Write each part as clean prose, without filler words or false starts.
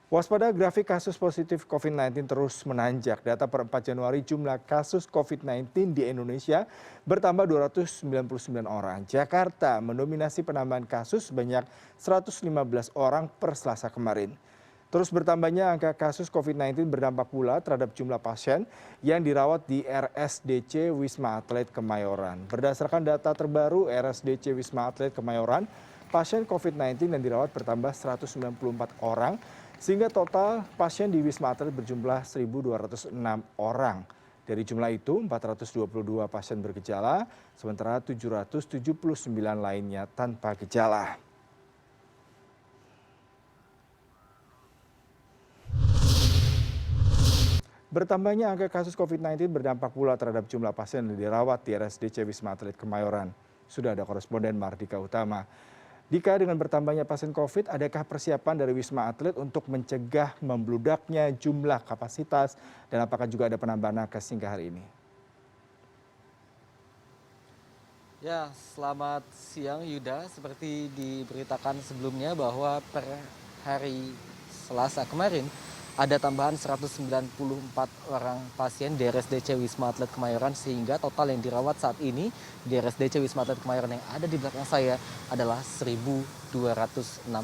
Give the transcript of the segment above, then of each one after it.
Waspada grafik kasus positif COVID-19 terus menanjak. Data per 4 Januari jumlah kasus COVID-19 di Indonesia bertambah 299 orang. Jakarta mendominasi penambahan kasus sebanyak 115 orang per Selasa kemarin. Terus bertambahnya angka kasus COVID-19 berdampak pula terhadap jumlah pasien yang dirawat di RSDC Wisma Atlet Kemayoran. Berdasarkan data terbaru RSDC Wisma Atlet Kemayoran, pasien COVID-19 yang dirawat bertambah 194 orang, sehingga total pasien di Wisma Atlet berjumlah 1.206 orang. Dari jumlah itu, 422 pasien bergejala, sementara 779 lainnya tanpa gejala. Bertambahnya angka kasus COVID-19 berdampak pula terhadap jumlah pasien yang dirawat di RSDC Wisma Atlet Kemayoran. Sudah ada koresponden Mardika Utama. Dika, dengan bertambahnya pasien COVID, adakah persiapan dari Wisma Atlet untuk mencegah membludaknya jumlah kapasitas dan apakah juga ada penambahan nakes hingga hari ini? Ya, selamat siang Yuda. Seperti diberitakan sebelumnya bahwa per hari Selasa kemarin ada tambahan 194 orang pasien di RSDC Wisma Atlet Kemayoran sehingga total yang dirawat saat ini di RSDC Wisma Atlet Kemayoran yang ada di belakang saya adalah 1.206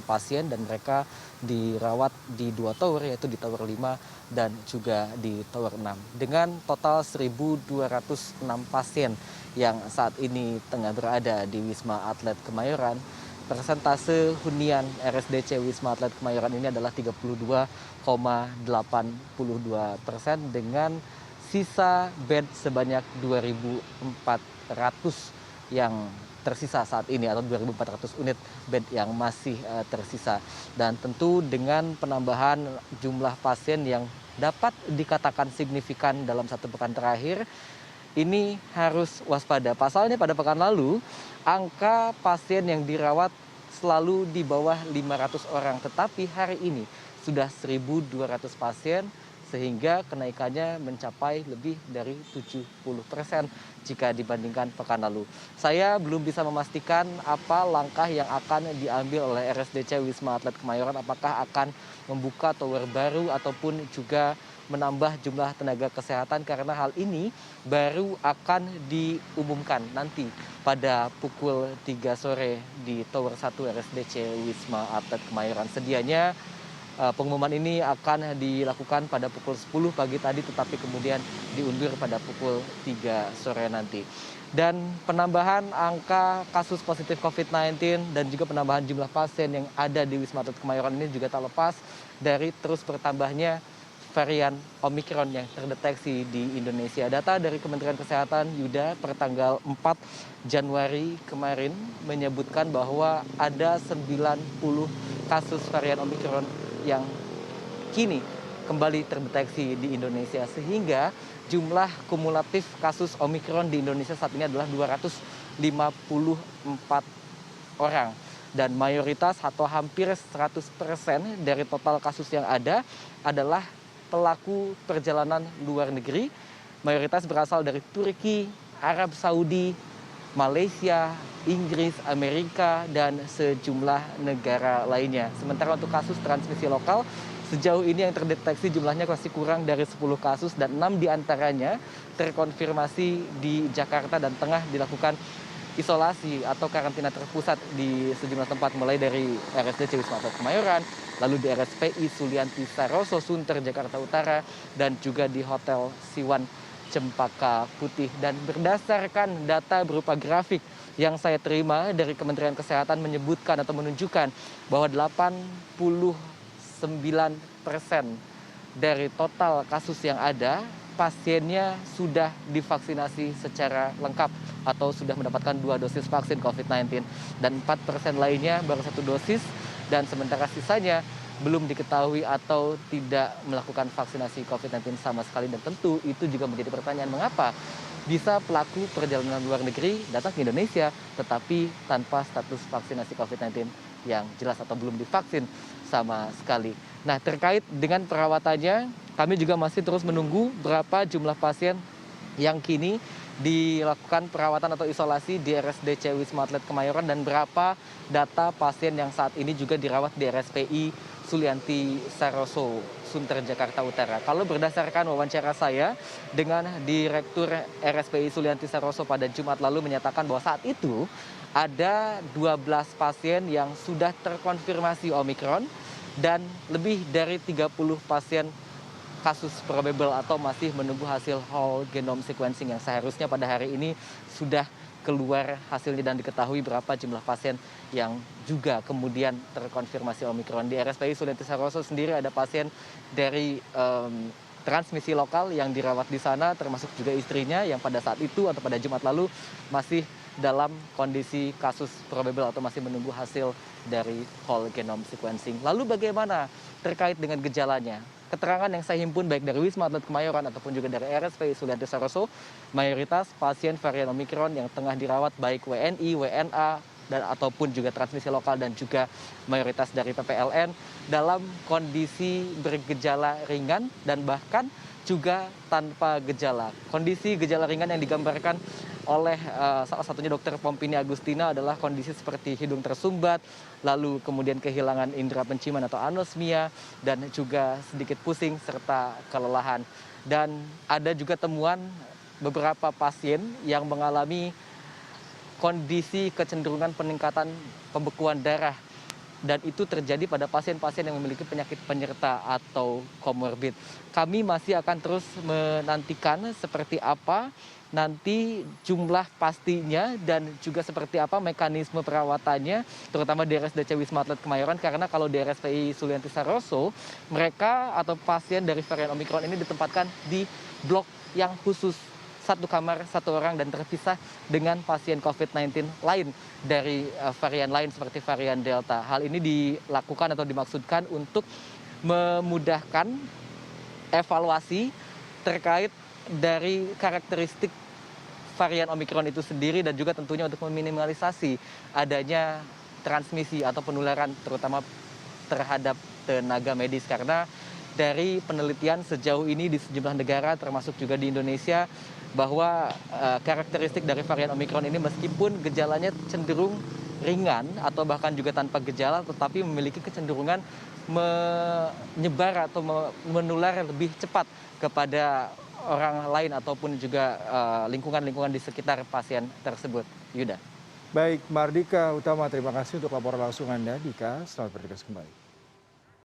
pasien dan mereka dirawat di dua tower yaitu di Tower 5 dan juga di Tower 6. Dengan total 1.206 pasien yang saat ini tengah berada di Wisma Atlet Kemayoran, persentase hunian RSDC Wisma Atlet Kemayoran ini adalah 32,82% dengan sisa bed sebanyak 2.400 yang tersisa saat ini atau 2.400 unit bed yang masih tersisa. Dan tentu dengan penambahan jumlah pasien yang dapat dikatakan signifikan dalam satu pekan terakhir, ini harus waspada. Pasalnya pada pekan lalu, angka pasien yang dirawat selalu di bawah 500 orang. Tetapi hari ini sudah 1.200 pasien sehingga kenaikannya mencapai lebih dari 70% jika dibandingkan pekan lalu. Saya belum bisa memastikan apa langkah yang akan diambil oleh RSDC Wisma Atlet Kemayoran. Apakah akan membuka tower baru ataupun juga menambah jumlah tenaga kesehatan karena hal ini baru akan diumumkan nanti pada pukul 3 sore di Tower 1 RSDC Wisma Atlet Kemayoran. Sedianya pengumuman ini akan dilakukan pada pukul 10 pagi tadi tetapi kemudian diundur pada pukul 3 sore nanti. Dan penambahan angka kasus positif COVID-19 dan juga penambahan jumlah pasien yang ada di Wisma Atlet Kemayoran ini juga tak lepas dari terus bertambahnya varian Omikron yang terdeteksi di Indonesia. Data dari Kementerian Kesehatan Yuda per tanggal 4 Januari kemarin menyebutkan bahwa ada 90 kasus varian Omikron yang kini kembali terdeteksi di Indonesia sehingga jumlah kumulatif kasus Omikron di Indonesia saat ini adalah 254 orang. Dan mayoritas atau hampir 100% dari total kasus yang ada adalah pelaku perjalanan luar negeri, mayoritas berasal dari Turki, Arab Saudi, Malaysia, Inggris, Amerika, dan sejumlah negara lainnya. Sementara untuk kasus transmisi lokal, sejauh ini yang terdeteksi jumlahnya masih kurang dari 10 kasus dan 6 diantaranya terkonfirmasi di Jakarta dan tengah dilakukan isolasi atau karantina terpusat di sejumlah tempat mulai dari RSDC Wisma Atlet Kemayoran, lalu di RSPI Sulianti Saroso Sunter Jakarta Utara dan juga di Hotel Siwan Cempaka Putih. Dan berdasarkan data berupa grafik yang saya terima dari Kementerian Kesehatan menyebutkan atau menunjukkan bahwa 89% dari total kasus yang ada pasiennya sudah divaksinasi secara lengkap atau sudah mendapatkan 2 dosis vaksin COVID-19 dan 4% lainnya baru 1 dosis dan sementara sisanya belum diketahui atau tidak melakukan vaksinasi COVID-19 sama sekali. Dan tentu itu juga menjadi pertanyaan mengapa bisa pelaku perjalanan luar negeri datang ke Indonesia tetapi tanpa status vaksinasi COVID-19 yang jelas atau belum divaksin sama sekali. Nah, terkait dengan perawatannya, kami juga masih terus menunggu berapa jumlah pasien yang kini dilakukan perawatan atau isolasi di RSDC Wisma Atlet Kemayoran dan berapa data pasien yang saat ini juga dirawat di RSPI Sulianti Saroso, Sunter, Jakarta Utara. Kalau berdasarkan wawancara saya dengan Direktur RSPI Sulianti Saroso pada Jumat lalu menyatakan bahwa saat itu ada 12 pasien yang sudah terkonfirmasi Omikron dan lebih dari 30 pasien kasus probable atau masih menunggu hasil whole genome sequencing yang seharusnya pada hari ini sudah keluar hasilnya dan diketahui berapa jumlah pasien yang juga kemudian terkonfirmasi Omikron. Di RSPI Sulianti Saroso sendiri ada pasien dari transmisi lokal yang dirawat di sana, termasuk juga istrinya yang pada saat itu atau pada Jumat lalu masih dalam kondisi kasus probable atau masih menunggu hasil dari whole genome sequencing. Lalu bagaimana terkait dengan gejalanya? Keterangan yang saya himpun baik dari Wisma Atlet Kemayoran ataupun juga dari RSPI Sulianti Saroso, mayoritas pasien varian Omikron yang tengah dirawat baik WNI, WNA, dan ataupun juga transmisi lokal dan juga mayoritas dari PPLN dalam kondisi bergejala ringan dan bahkan juga tanpa gejala. Kondisi gejala ringan yang digambarkan oleh salah satunya Dr. Pompini Agustina adalah kondisi seperti hidung tersumbat, lalu kemudian kehilangan indera penciuman atau anosmia, dan juga sedikit pusing serta kelelahan. Dan ada juga temuan beberapa pasien yang mengalami kondisi kecenderungan peningkatan pembekuan darah, dan itu terjadi pada pasien-pasien yang memiliki penyakit penyerta atau komorbid. Kami masih akan terus menantikan seperti apa nanti jumlah pastinya dan juga seperti apa mekanisme perawatannya, terutama di RSDC Wisma Atlet Kemayoran, karena kalau di RSPI Sulianti Saroso, mereka atau pasien dari varian Omikron ini ditempatkan di blok yang khusus, satu kamar, satu orang, dan terpisah dengan pasien COVID-19 lain dari varian lain seperti varian Delta. Hal ini dilakukan atau dimaksudkan untuk memudahkan evaluasi terkait dari karakteristik varian Omikron itu sendiri dan juga tentunya untuk meminimalisasi adanya transmisi atau penularan terutama terhadap tenaga medis, karena dari penelitian sejauh ini di sejumlah negara termasuk juga di Indonesia bahwa karakteristik dari varian Omikron ini meskipun gejalanya cenderung ringan atau bahkan juga tanpa gejala, tetapi memiliki kecenderungan menyebar atau menular lebih cepat kepada orang lain ataupun juga lingkungan-lingkungan di sekitar pasien tersebut. Yuda. Baik, Mardika Utama, terima kasih untuk laporan langsung Anda. Dika, selamat bertugas kembali.